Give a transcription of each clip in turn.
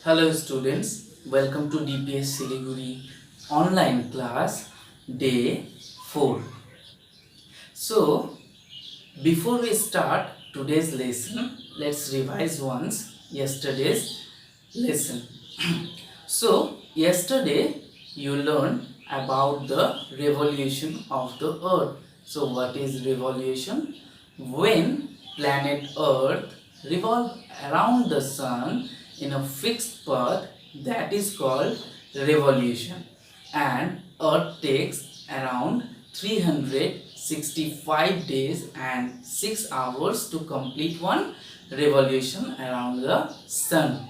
Hello students, welcome to DPS Siliguri online class day 4. So before we start today's lesson, let's revise once yesterday's lesson. So yesterday you learned about the revolution of the earth. So what is revolution? When planet earth revolve around the sun in a fixed path, that is called revolution, and earth takes around 365 days and 6 hours to complete one revolution around the sun.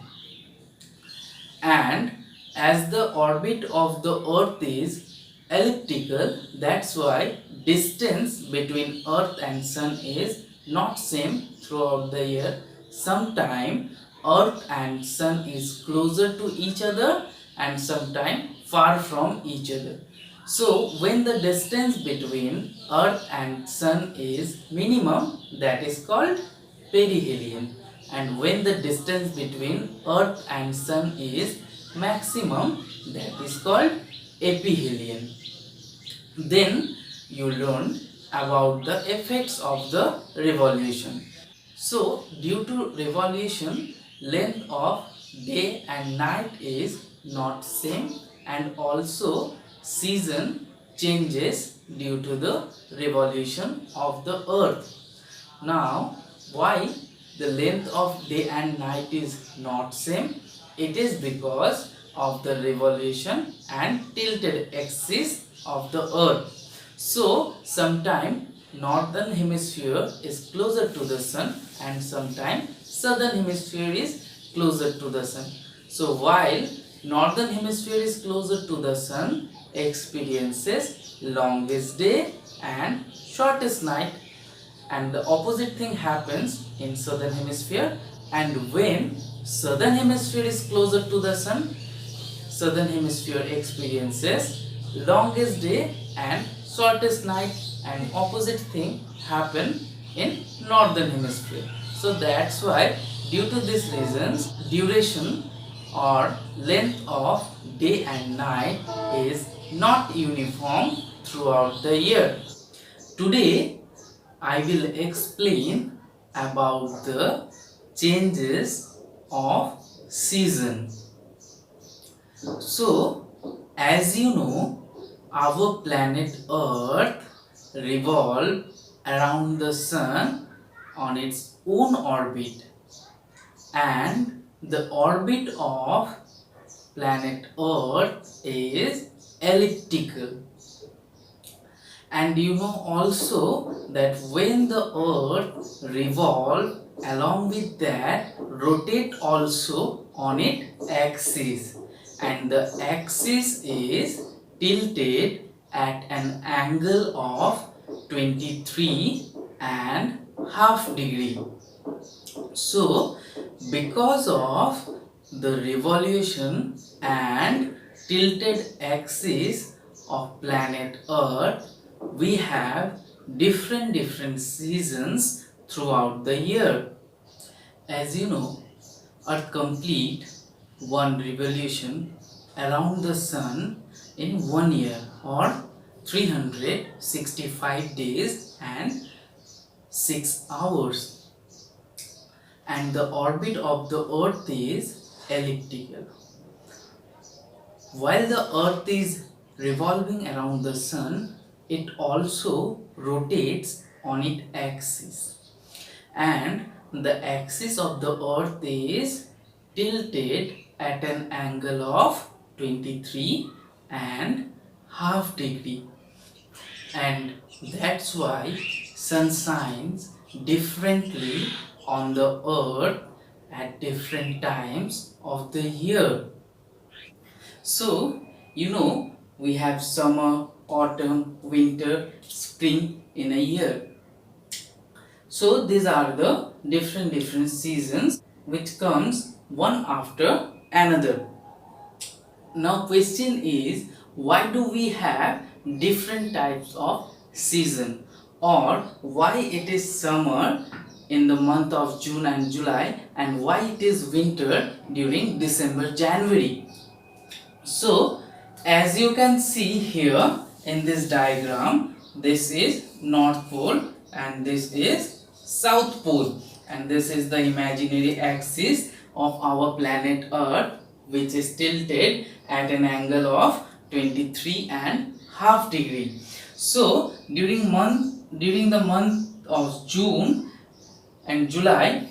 And as the orbit of the earth is elliptical, that's why distance between earth and sun is not same throughout the year. Sometime earth and sun is closer to each other and sometime far from each other. So when the distance between earth and sun is minimum, that is called perihelion, and when the distance between earth and sun is maximum, that is called aphelion. Then you learn about the effects of the revolution. So due to revolution, length of day and night is not same, and also season changes due to the revolution of the earth. Now, why the length of day and night is not same? It is because of the revolution and tilted axis of the earth. So, sometime northern hemisphere is closer to the sun and sometime southern hemisphere is closer to the sun. So, while northern hemisphere is closer to the sun, experiences longest day and shortest night, and the opposite thing happens in southern hemisphere. And when southern hemisphere is closer to the sun, southern hemisphere experiences longest day and shortest night, and opposite thing happen in northern hemisphere. So that's why due to these reasons, duration or length of day and night is not uniform throughout the year. Today I will explain about the changes of season. So, as you know, our planet Earth revolves around the sun on its own orbit, and the orbit of planet Earth is elliptical. And you know also that when the earth revolves, along with that rotate also on its axis, and the axis is tilted at an angle of 23 and half degree. So because of the revolution and tilted axis of planet Earth, we have different seasons throughout the year. As you know, Earth complete one revolution around the sun in 1 year, or 365 days and 6 hours, and the orbit of the earth is elliptical. While the earth is revolving around the sun, it also rotates on its axis, and the axis of the earth is tilted at an angle of 23 and half degree, and that's why sun shines differently on the earth at different times of the year. So you know, we have summer, autumn, winter, spring in a year. So these are the different seasons which comes one after another. Now question is, why do we have different types of season, or why it is summer in the month of June and July, and why it is winter during December, January. So as you can see here in this diagram, this is North Pole and this is South Pole, and this is the imaginary axis of our planet Earth, which is tilted at an angle of 23.5 degree. So during the month of June and July,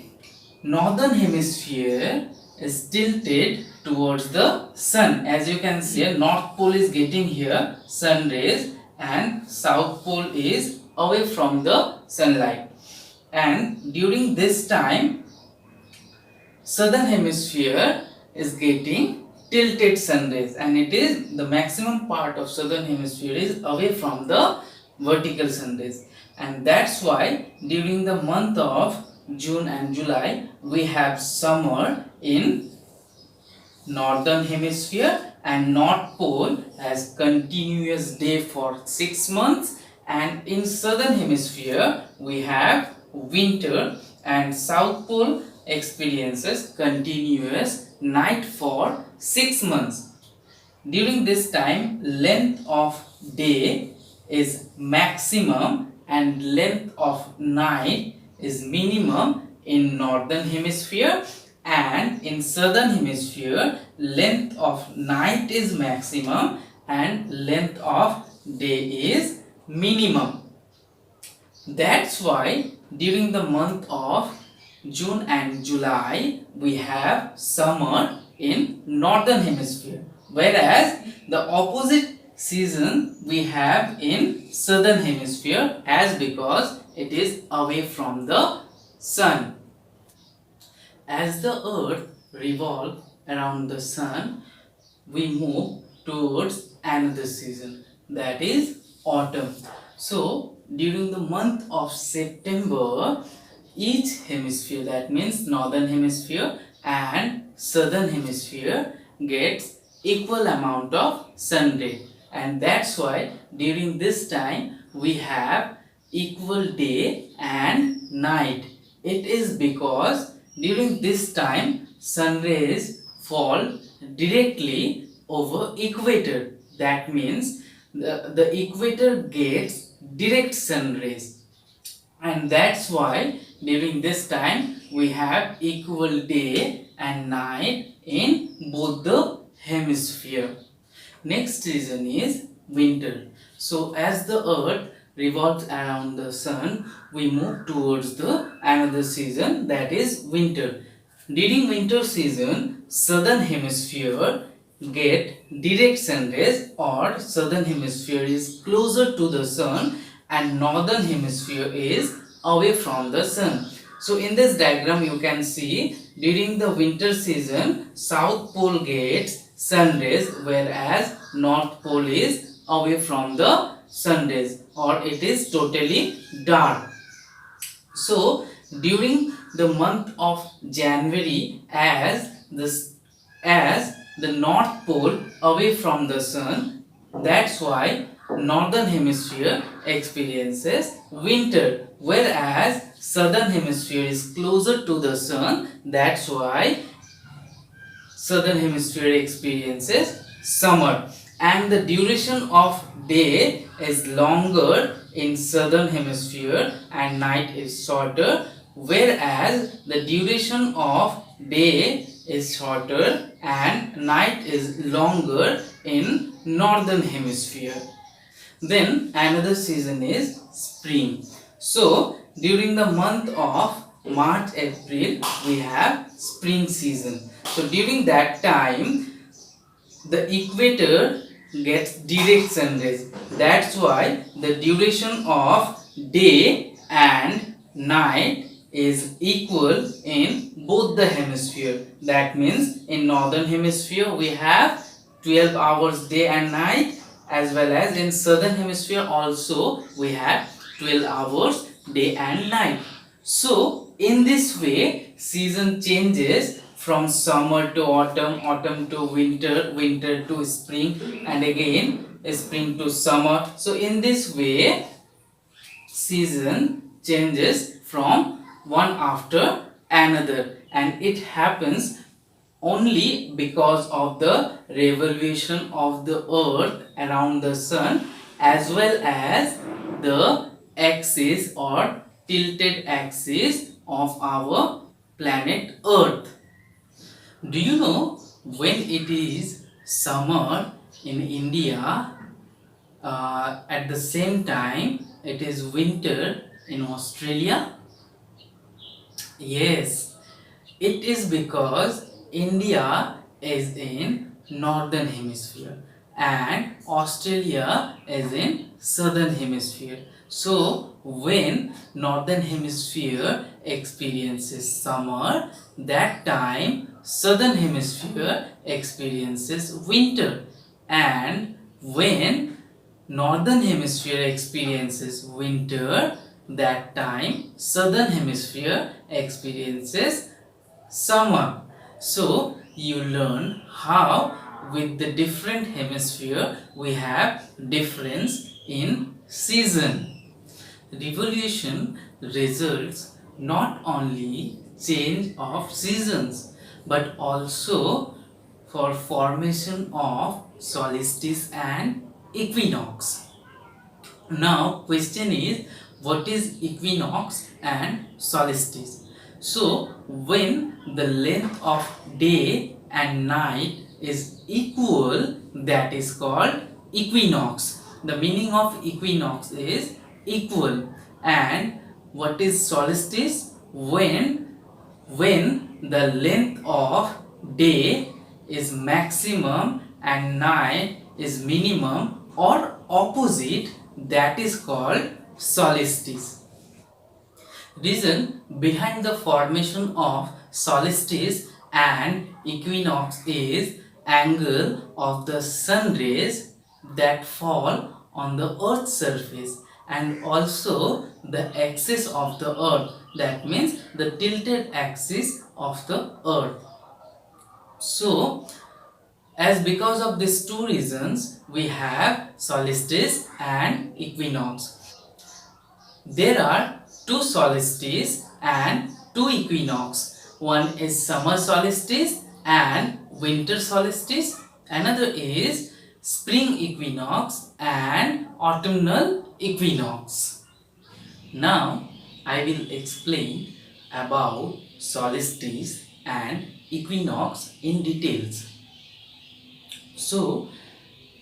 northern hemisphere is tilted towards the sun. As you can see, North Pole is getting here sun rays and South Pole is away from the sunlight. And during this time, southern hemisphere is getting tilted sun rays, and it is the maximum part of southern hemisphere is away from the vertical sun rays, and that's why during the month of June and July we have summer in northern hemisphere, and North Pole has continuous day for 6 months, and in southern hemisphere we have winter, and South Pole experiences continuous night for 6 months. During this time, length of day is maximum and length of night is minimum in northern hemisphere, and in southern hemisphere length of night is maximum and length of day is minimum. That's why during the month of June and July we have summer in northern hemisphere, whereas the opposite season we have in southern hemisphere, as because it is away from the sun. As the earth revolves around the sun, we move towards another season, that is autumn. So during the month of September, each hemisphere, that means northern hemisphere and southern hemisphere, gets equal amount of sun ray, and that's why during this time we have equal day and night. It is because during this time sun rays fall directly over equator, that means the equator gets direct sun rays, and that's why during this time we have equal day and night in both the hemisphere. Next season is winter. So as the earth revolves around the sun, we move towards the another season, that is winter. During winter season, southern hemisphere get direct sun rays, or southern hemisphere is closer to the sun and northern hemisphere is away from the sun. So in this diagram you can see during the winter season South Pole gets sun rays, whereas North Pole is away from the sun rays, or it is totally dark. So during the month of January, as the North Pole away from the sun, that's why northern hemisphere experiences winter, whereas southern hemisphere is closer to the sun, that's why southern hemisphere experiences summer, and the duration of day is longer in southern hemisphere and night is shorter, whereas the duration of day is shorter and night is longer in northern hemisphere. Then another season is spring. So during the month of March, April we have spring season. So during that time the equator gets direct sun rays, that's why the duration of day and night is equal in both the hemisphere. That means in northern hemisphere we have 12 hours day and night, as well as in southern hemisphere also we have 12 hours day and night. So in this way season changes from summer to autumn, autumn to winter, winter to spring, and again spring to summer. So in this way season changes from one after another, and it happens only because of the revolution of the earth around the sun, as well as the axis or tilted axis of our planet earth. Do you know when it is summer in India? At the same time, it is winter in Australia. Yes, it is because India is in northern hemisphere and Australia is in southern hemisphere. So when northern hemisphere experiences summer, that time southern hemisphere experiences winter, and when northern hemisphere experiences winter, that time southern hemisphere experiences summer. So you learn how with the different hemisphere we have difference in season. Revolution results not only change of seasons but also for formation of solstice and equinox. Now question is, what is equinox and solstice? So when the length of day and night is equal, that is called equinox. The meaning of equinox is equal. And what is solstice? When the length of day is maximum and night is minimum or opposite, that is called solstice. Reason behind the formation of solstice and equinox is angle of the sun rays that fall on the earth's surface, and also the axis of the earth, that means the tilted axis of the earth. So as because of these two reasons we have solstice and equinox. There are two solstices and two equinox. One is summer solstice and winter solstice. Another is spring equinox and autumnal equinox. Now I will explain about solstice and equinox in details. So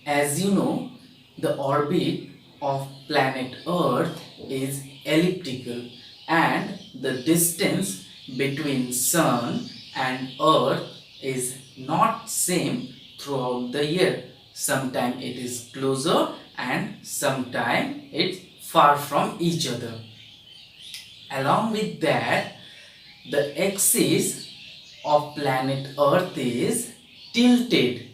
as you know, the orbit of planet Earth is elliptical, and the distance between Sun and Earth is not same throughout the year. Sometimes it is closer and sometimes it's far from each other. Along with that, the axis of planet Earth is tilted.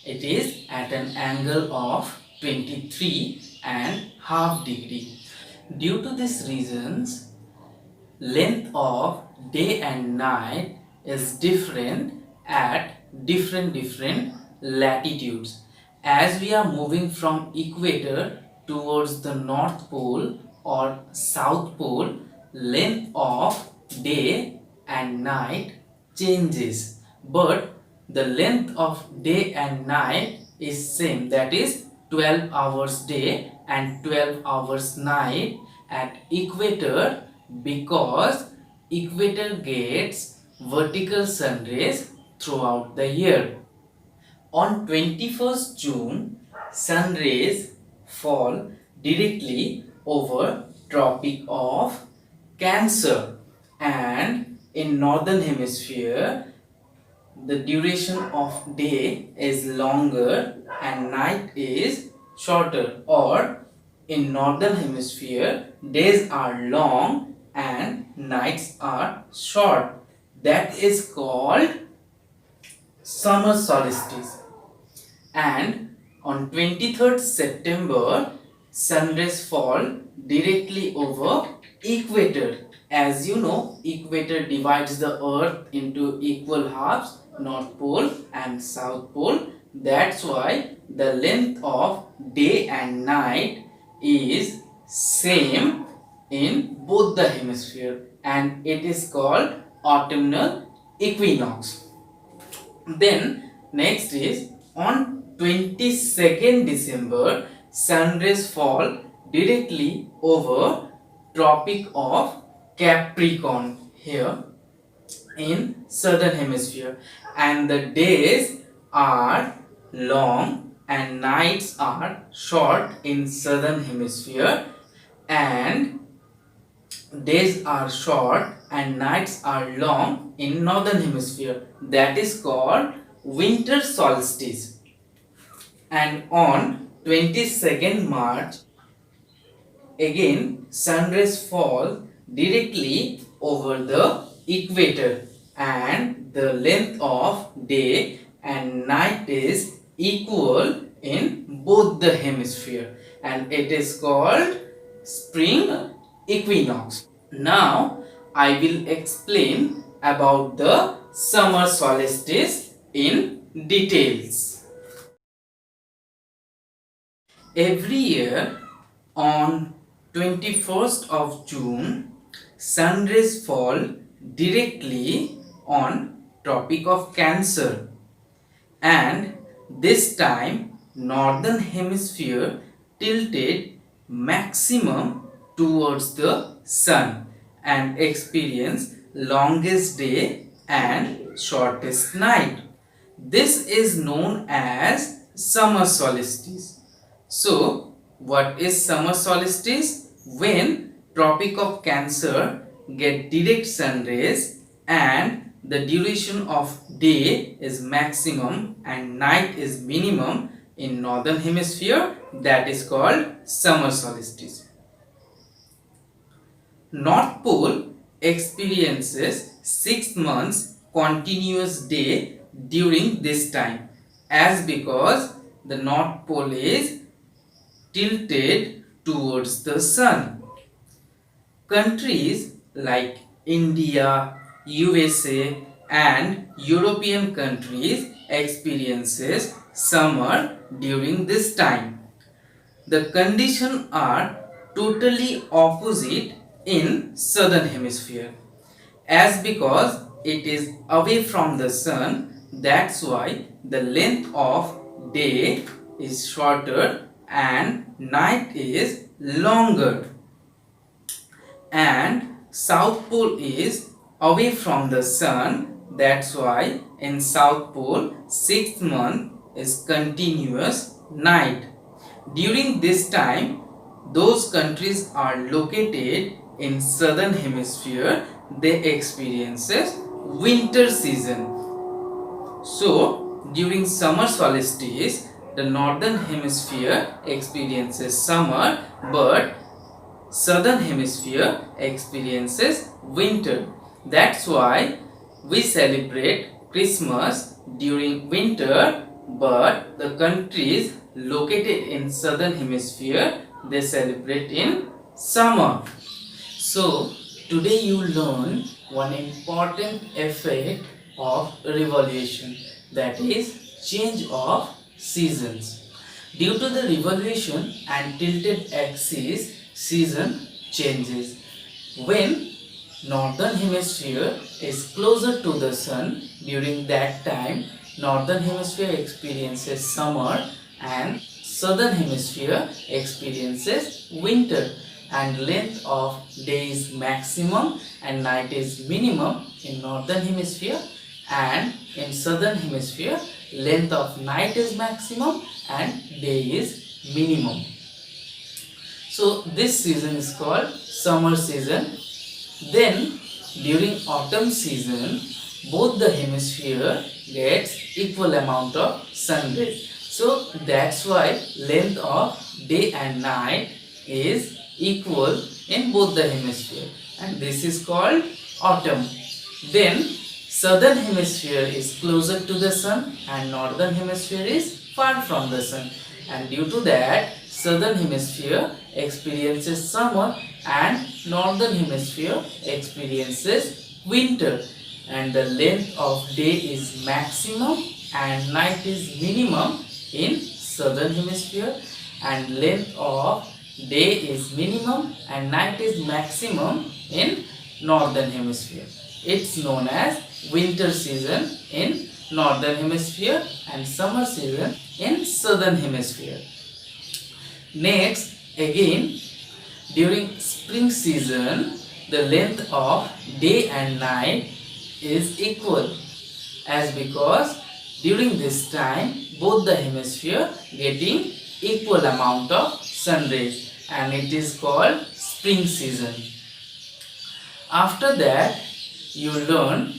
It is at an angle of 23 and half degree. Due to these reasons, length of day and night is different at different latitudes. As we are moving from equator towards the north pole or south pole, length of day and night changes, but the length of day and night is same, that is 12 hours day and 12 hours night at equator, because equator gets vertical sun rays throughout the year. On 21st June, sun rays fall directly over Tropic of Cancer, and in northern hemisphere the duration of day is longer and night is shorter, or in northern hemisphere days are long and nights are short. That is called summer solstice. And on 23rd September, sun rays fall directly over equator. As you know, equator divides the earth into equal halves, north pole and south pole. That's why the length of day and night is same in both the hemisphere, and it is called autumnal equinox. Then next is on 22nd December, sun rays fall directly over Tropic of Capricorn here in southern hemisphere, and the days are long and nights are short in southern hemisphere, and days are short and nights are long in northern hemisphere. That is called winter solstice. And on 22nd March, again sun rays fall directly over the equator, and the length of day and night is equal in both the hemisphere, and it is called spring equinox. Now I will explain about the summer solstice in details. Every year on 21st of June, sun rays fall directly on Tropic of Cancer, and this time northern hemisphere tilted maximum towards the sun and experience longest day and shortest night. This is known as summer solstice. So, what is summer solstice? When Tropic of Cancer get direct sun rays and the duration of day is maximum and night is minimum in northern hemisphere, that is called summer solstice. North Pole experiences 6 months continuous day during this time, as because the North Pole is tilted towards the sun. Countries like India, USA and European countries experiences summer during this time. The conditions are totally opposite in southern hemisphere, as because it is away from the sun, that's why the length of day is shorter and night is longer, and south pole is away from the sun, that's why in south pole 6th month is continuous night. During this time, those countries are located in southern hemisphere, they experiences winter season. So during summer solstice, the northern hemisphere experiences summer, but southern hemisphere experiences winter. That's why we celebrate Christmas during winter, but the countries located in southern hemisphere, they celebrate in summer. So today you learn one important effect of revolution, that is change of seasons. Due to the revolution and tilted axis, season changes. When northern hemisphere is closer to the sun, during that time northern hemisphere experiences summer and southern hemisphere experiences winter, and length of day is maximum and night is minimum in northern hemisphere, and in southern hemisphere length of night is maximum and day is minimum. So this season is called summer season. Then during autumn season, both the hemisphere gets equal amount of sun rays. So that's why length of day and night is equal in both the hemisphere, and this is called autumn. Then southern hemisphere is closer to the sun and northern hemisphere is far from the sun, and due to that southern hemisphere experiences summer and northern hemisphere experiences winter, and the length of day is maximum and night is minimum in southern hemisphere, and length of day is minimum and night is maximum in northern hemisphere. It's known as winter season in northern hemisphere and summer season in southern hemisphere. Next, again, during spring season, the length of day and night is equal, as because during this time both the hemisphere getting equal amount of sun rays, and it is called spring season. After that, you learn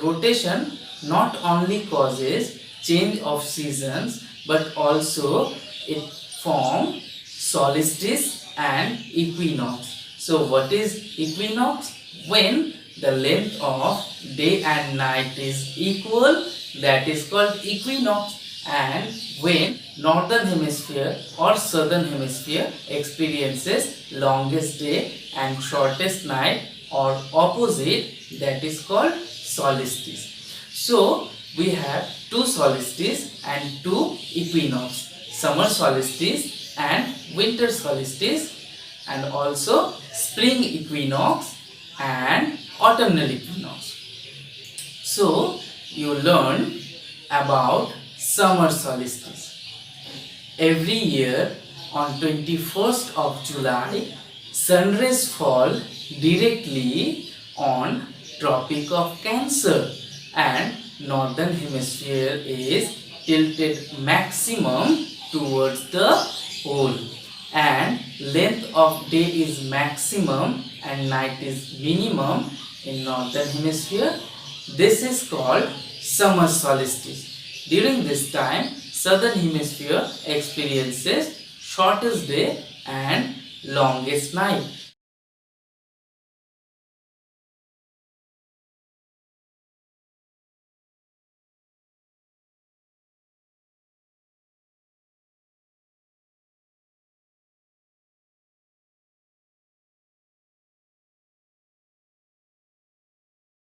rotation not only causes change of seasons but also it forms solstice and equinox. So what is equinox? When the length of day and night is equal, that is called equinox. And when northern hemisphere or southern hemisphere experiences longest day and shortest night, or opposite, that is called solstice. So we have two solstice and two equinox, summer solstice and winter solstice, and also spring equinox and autumnal equinox. So you learn about summer solstice. Every year on 21st of July, sun rays fall directly on Tropic of Cancer and northern hemisphere is tilted maximum towards the pole, and length of day is maximum and night is minimum in northern hemisphere. This is called summer solstice. During this time, southern hemisphere experiences shortest day and longest night.